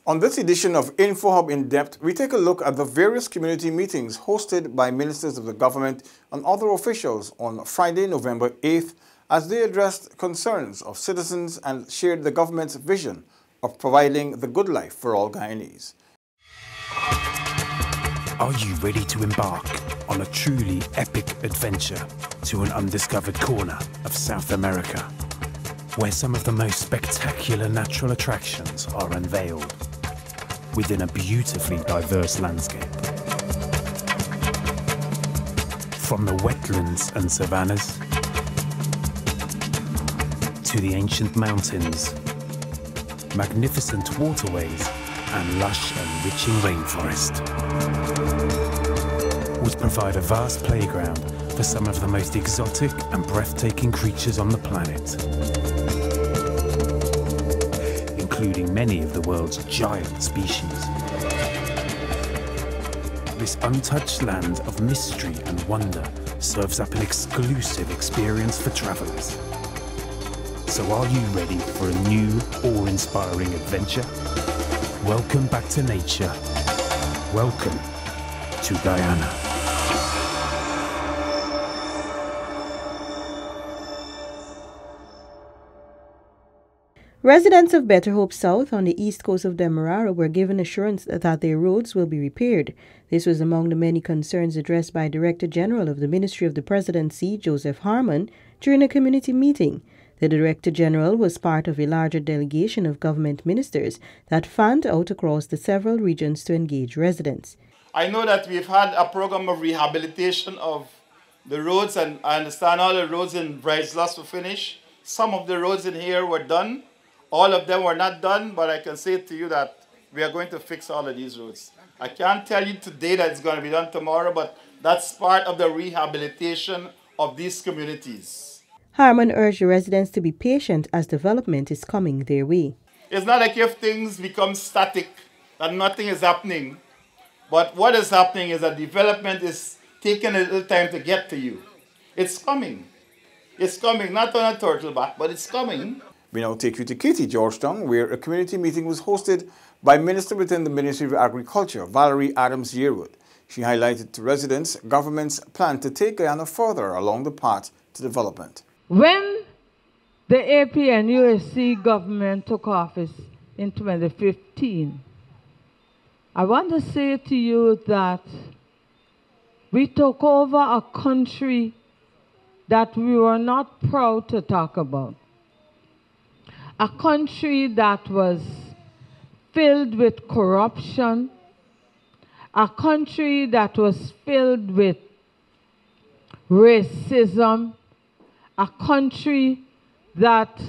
On this edition of InfoHub In Depth, we take a look at the various community meetings hosted by ministers of the government and other officials on Friday, November 8th, as they addressed concerns of citizens and shared the government's vision of providing the good life for all Guyanese. Are you ready to embark on a truly epic adventure to an undiscovered corner of South America, where some of the most spectacular natural attractions are unveiled within a beautifully diverse landscape? From the wetlands and savannas to the ancient mountains, magnificent waterways and lush enriching rainforest would provide a vast playground for some of the most exotic and breathtaking creatures on the planet, including many of the world's giant species. This untouched land of mystery and wonder serves up an exclusive experience for travelers. So are you ready for a new, awe-inspiring adventure? Welcome back to nature. Welcome to Guyana. Residents of Better Hope South on the east coast of Demerara were given assurance that their roads will be repaired. This was among the many concerns addressed by Director General of the Ministry of the Presidency, Joseph Harmon, during a community meeting. The Director General was part of a larger delegation of government ministers that fanned out across the several regions to engage residents. I know that we've had a program of rehabilitation of the roads, and I understand all the roads in Bridesloss were finished. Some of the roads in here were done. All of them were not done, but I can say to you that we are going to fix all of these roads. I can't tell you today that it's going to be done tomorrow, but that's part of the rehabilitation of these communities. Harmon urged the residents to be patient as development is coming their way. It's not like if things become static, that nothing is happening. But what is happening is that development is taking a little time to get to you. It's coming. It's coming, not on a turtleback, but it's coming. We now take you to Katy, Georgetown, where a community meeting was hosted by Minister within the Ministry of Agriculture, Valerie Adams Yearwood. She highlighted to residents government's plan to take Guyana further along the path to development. When the APNUSC government took office in 2015, I want to say to you that we took over a country that we were not proud to talk about. A country that was filled with corruption, a country that was filled with racism, a country that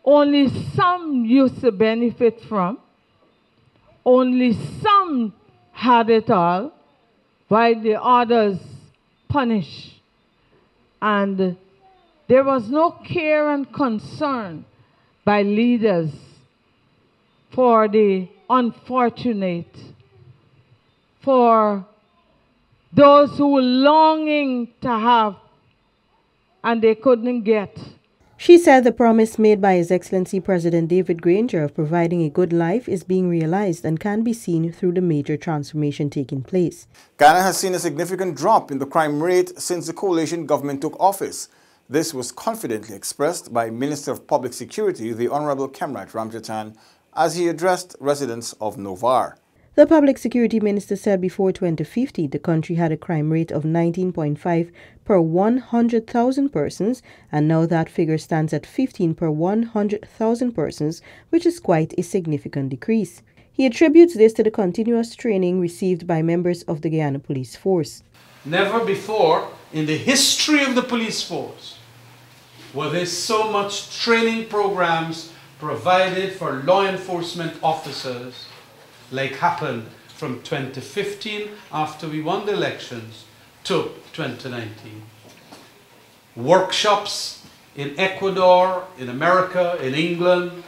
only some used to benefit from, only some had it all, while the others punished. And there was no care and concern by leaders for the unfortunate, for those who were longing to have and they couldn't get. She said the promise made by His Excellency President David Granger of providing a good life is being realized and can be seen through the major transformation taking place. Guyana has seen a significant drop in the crime rate since the coalition government took office. This was confidently expressed by Minister of Public Security, the Honorable Kemrat Ramjatan, as he addressed residents of Novar. The Public Security Minister said before 2050, the country had a crime rate of 19.5 per 100,000 persons, and now that figure stands at 15 per 100,000 persons, which is quite a significant decrease. He attributes this to the continuous training received by members of the Guyana Police Force. Never before in the history of the police force were there so much training programs provided for law enforcement officers like happened from 2015 after we won the elections to 2019. Workshops in Ecuador, in America, in England,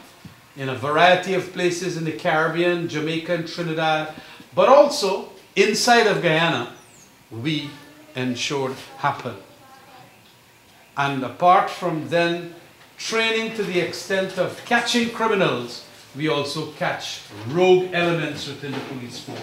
in a variety of places in the Caribbean, Jamaica and Trinidad, but also inside of Guyana, we ensured happen. And apart from then training to the extent of catching criminals we also catch rogue elements within the police force.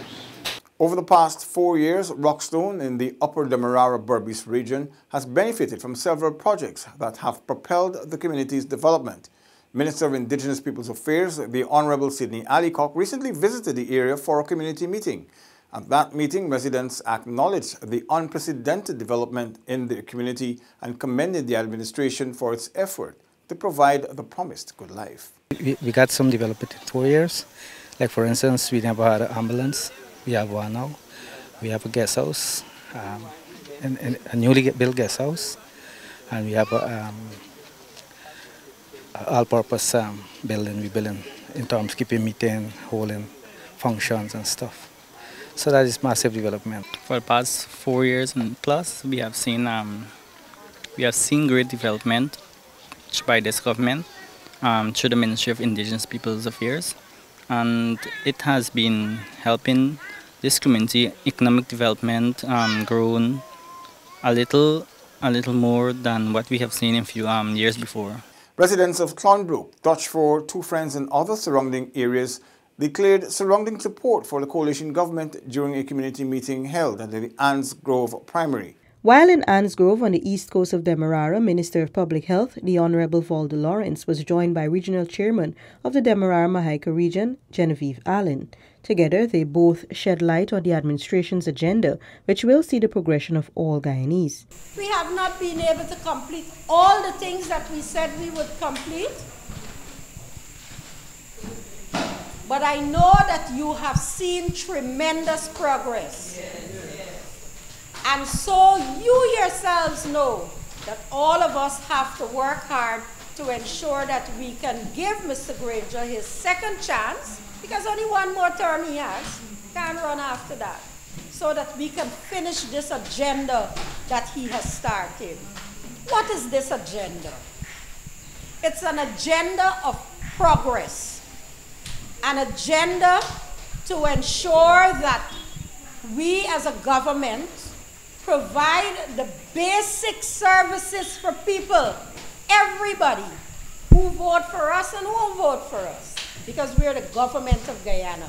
Over the past 4 years, Rockstone in the Upper Demerara Berbice region has benefited from several projects that have propelled the community's development. Minister of Indigenous Peoples Affairs, the Honorable Sidney Allicock, recently visited the area for a community meeting. At that meeting, residents acknowledged the unprecedented development in the community and commended the administration for its effort to provide the promised good life. We got some development in 4 years. Like for instance, we never had an ambulance. We have one now. We have a guest house, a newly built guest house, and we have a all-purpose building. We building in terms of keeping meeting, holding functions and stuff. So that is massive development. For the past 4 years and plus, we have seen great development by this government through the Ministry of Indigenous Peoples Affairs, and it has been helping this community economic development grown a little more than what we have seen in few years before. Residents of Clonbrook, Dutchford, Two Friends and other surrounding areas declared surrounding support for the coalition government during a community meeting held at the Anns Grove Primary. While in Anns Grove on the east coast of Demerara, Minister of Public Health, the Honorable Valda Lawrence, was joined by Regional Chairman of the Demerara-Mahaica region, Genevieve Allen. Together, they both shed light on the administration's agenda, which will see the progression of all Guyanese. We have not been able to complete all the things that we said we would complete, but I know that you have seen tremendous progress. And so you yourselves know that all of us have to work hard to ensure that we can give Mr. Granger his second chance, because only one more term he has, can't run after that, so that we can finish this agenda that he has started. What is this agenda? It's an agenda of progress, an agenda to ensure that we as a government provide the basic services for people, everybody who vote for us and who won't vote for us, because we're the government of Guyana.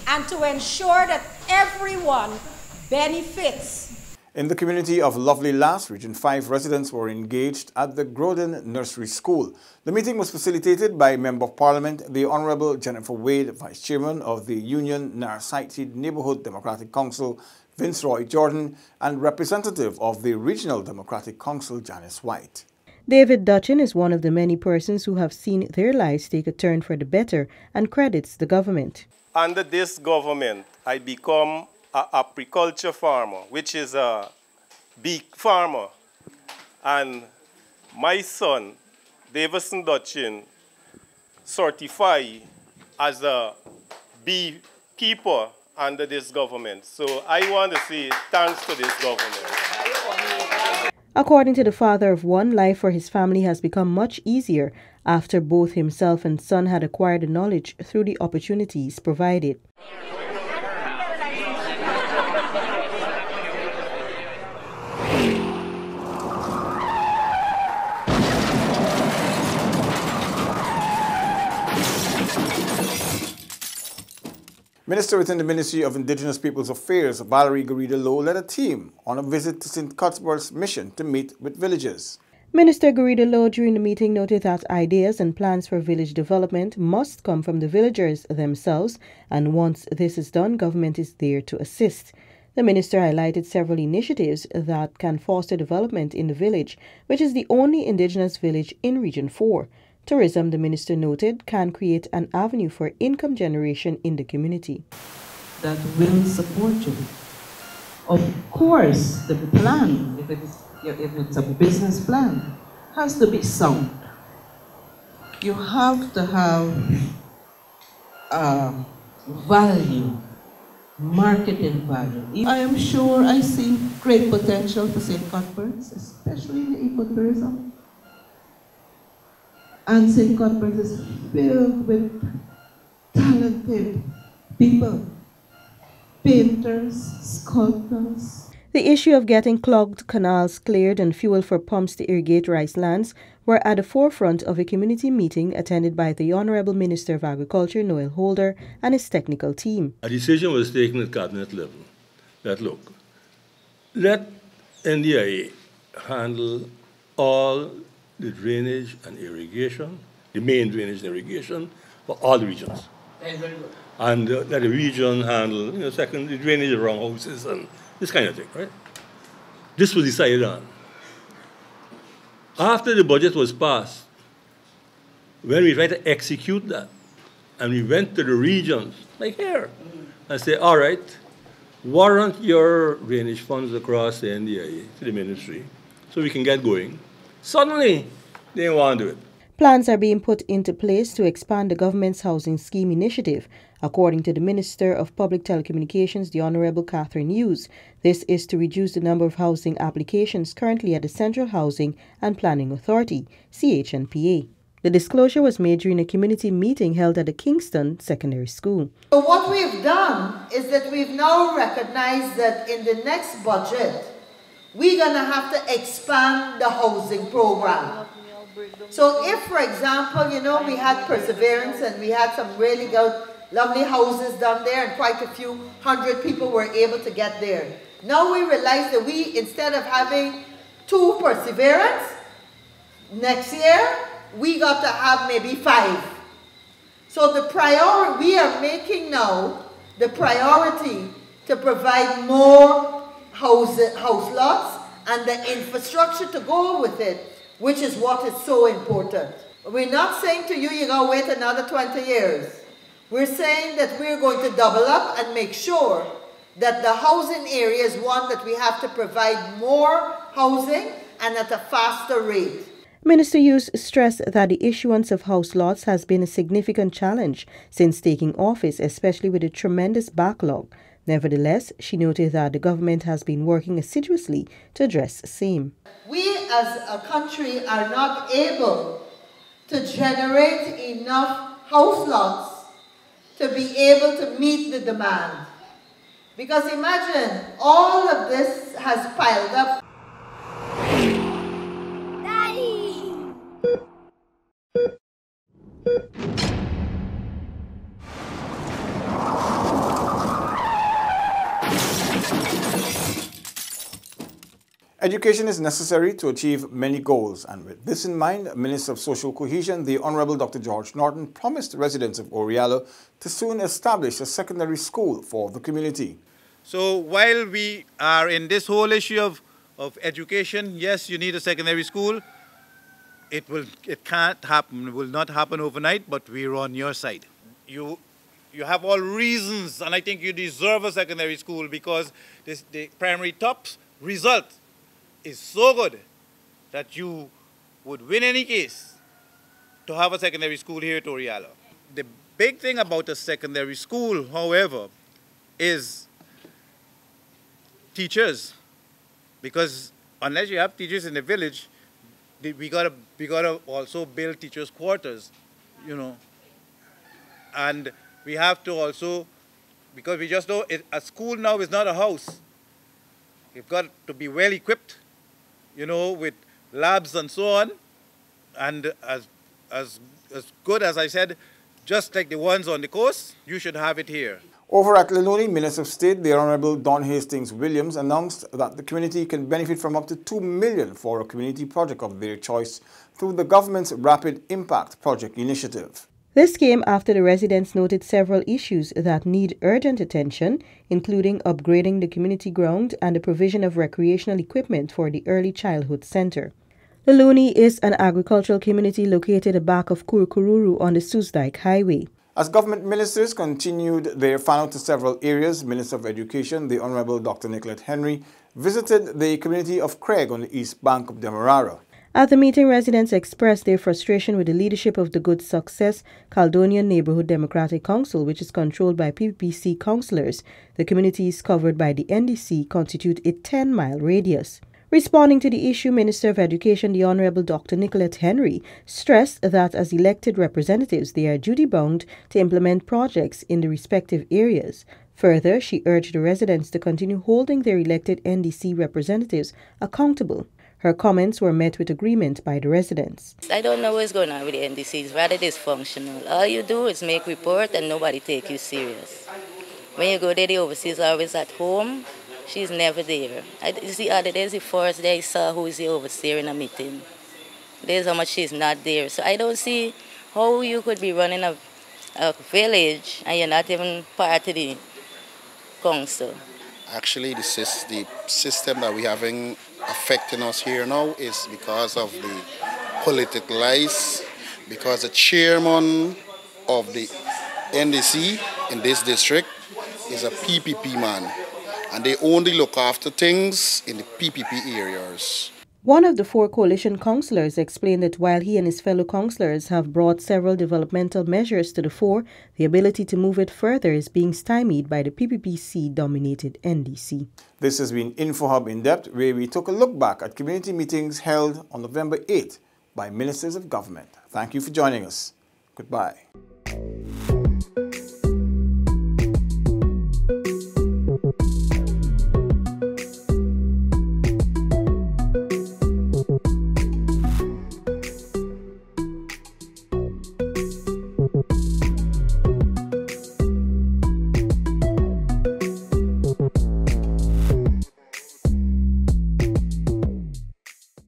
And to ensure that everyone benefits. In the community of Lovely Lass, Region 5 residents were engaged at the Groden Nursery School. The meeting was facilitated by Member of Parliament, the Honorable Jennifer Wade, Vice Chairman of the Union Narsighted Neighbourhood Democratic Council, Vince Roy Jordan, and representative of the Regional Democratic Council, Janice White. David Dutchin is one of the many persons who have seen their lives take a turn for the better and credits the government. Under this government, I become an apiculture farmer, which is a bee farmer. And my son, Davison Dutchin, certified as a beekeeper under this government. So I want to say thanks to this government. According to the father of one, life for his family has become much easier after both himself and son had acquired the knowledge through the opportunities provided. Minister within the Ministry of Indigenous Peoples Affairs, Valerie Garrido-Lowe, led a team on a visit to St. Cuthbert's mission to meet with villagers. Minister Garrido-Lowe during the meeting noted that ideas and plans for village development must come from the villagers themselves, and once this is done, government is there to assist. The minister highlighted several initiatives that can foster development in the village, which is the only indigenous village in Region 4. Tourism, the minister noted, can create an avenue for income generation in the community. That will support you. Of course, the plan, if it's a business plan, has to be sound. You have to have value, marketing value. I am sure I see great potential for St. Cuthbert's, especially in the ecotourism. And St. Cuthbert's is filled with talented people, painters, sculptors. The issue of getting clogged canals cleared and fuel for pumps to irrigate rice lands were at the forefront of a community meeting attended by the Honorable Minister of Agriculture, Noel Holder, and his technical team. A decision was taken at cabinet level that, look, let NDIA handle all the drainage and irrigation, the main drainage and irrigation for all the regions. And let the region handle, second, the drainage around houses and this kind of thing, right? This was decided on. After the budget was passed, when we tried to execute that, and we went to the regions, like here, and say, all right, warrant your drainage funds across the NDIA to the ministry so we can get going. Suddenly, they didn't want to do it. Plans are being put into place to expand the government's housing scheme initiative. According to the Minister of Public Telecommunications, the Honorable Catherine Hughes, this is to reduce the number of housing applications currently at the Central Housing and Planning Authority, CHNPA. The disclosure was made during a community meeting held at the Kingston Secondary School. So what we've done is that we've now recognized that in the next budget, we're going to have to expand the housing program. So if, for example, we had Perseverance and we had some really good, lovely houses down there and quite a few hundred people were able to get there. Now we realize that instead of having 2 Perseverance, next year, we got to have maybe 5. So the priority, we are making now the priority to provide more house lots and the infrastructure to go with it, which is what is so important. We're not saying to you, you're going to wait another 20 years. We're saying that we're going to double up and make sure that the housing area is one that we have to provide more housing and at a faster rate. Minister Hughes stressed that the issuance of house lots has been a significant challenge since taking office, especially with a tremendous backlog. Nevertheless, she noted that the government has been working assiduously to address the same. We as a country are not able to generate enough house lots to be able to meet the demand. Because imagine, all of this has piled up. Daddy! Education is necessary to achieve many goals, and with this in mind, Minister of Social Cohesion, the Honorable Dr. George Norton, promised residents of Orialo to soon establish a secondary school for the community. So while we are in this whole issue of education, yes, you need a secondary school. It can't happen, it will not happen overnight, but we're on your side. You have all reasons, and I think you deserve a secondary school because the primary top's result is so good that you would win any case to have a secondary school here at Orialo. The big thing about a secondary school, however, is teachers, because unless you have teachers in the village, we gotta also build teachers' quarters, and we have to also, because we just know a school now is not a house. You've got to be well equipped, with labs and so on, and as good as I said, just like the ones on the coast, you should have it here. Over at Liloni, Minister of State, the Honorable Don Hastings Williams, announced that the community can benefit from up to $2 million for a community project of their choice through the government's Rapid Impact Project initiative. This came after the residents noted several issues that need urgent attention, including upgrading the community ground and the provision of recreational equipment for the Early Childhood Center. Liloni is an agricultural community located at the back of Kurukururu on the Susdike Highway. As government ministers continued their fan out to several areas, Minister of Education, the Honorable Dr. Nicolette Henry, visited the community of Craig on the east bank of Demerara. At the meeting, residents expressed their frustration with the leadership of the Good Success Caledonian Neighborhood Democratic Council, which is controlled by PPC councillors. The communities covered by the NDC constitute a 10-mile radius. Responding to the issue, Minister of Education, the Honorable Dr. Nicolette Henry, stressed that as elected representatives, they are duty-bound to implement projects in the respective areas. Further, she urged the residents to continue holding their elected NDC representatives accountable. Her comments were met with agreement by the residents. I don't know what's going on with the NDC. It's rather dysfunctional. All you do is make report and nobody take you serious. When you go there, the overseers are always at home. She's never there. You see, other days, the first day I saw who is the overseer in a meeting. There's how much she's not there. So I don't see how you could be running a village and you're not even part of the council. Actually, the system that we're having affecting us here now is because of the politicalized, because the chairman of the NDC in this district is a PPP man, and they only look after things in the PPP areas. One of the 4 coalition councillors explained that while he and his fellow councillors have brought several developmental measures to the fore, the ability to move it further is being stymied by the PPPC-dominated NDC. This has been InfoHub In Depth, where we took a look back at community meetings held on November 8th by ministers of government. Thank you for joining us. Goodbye.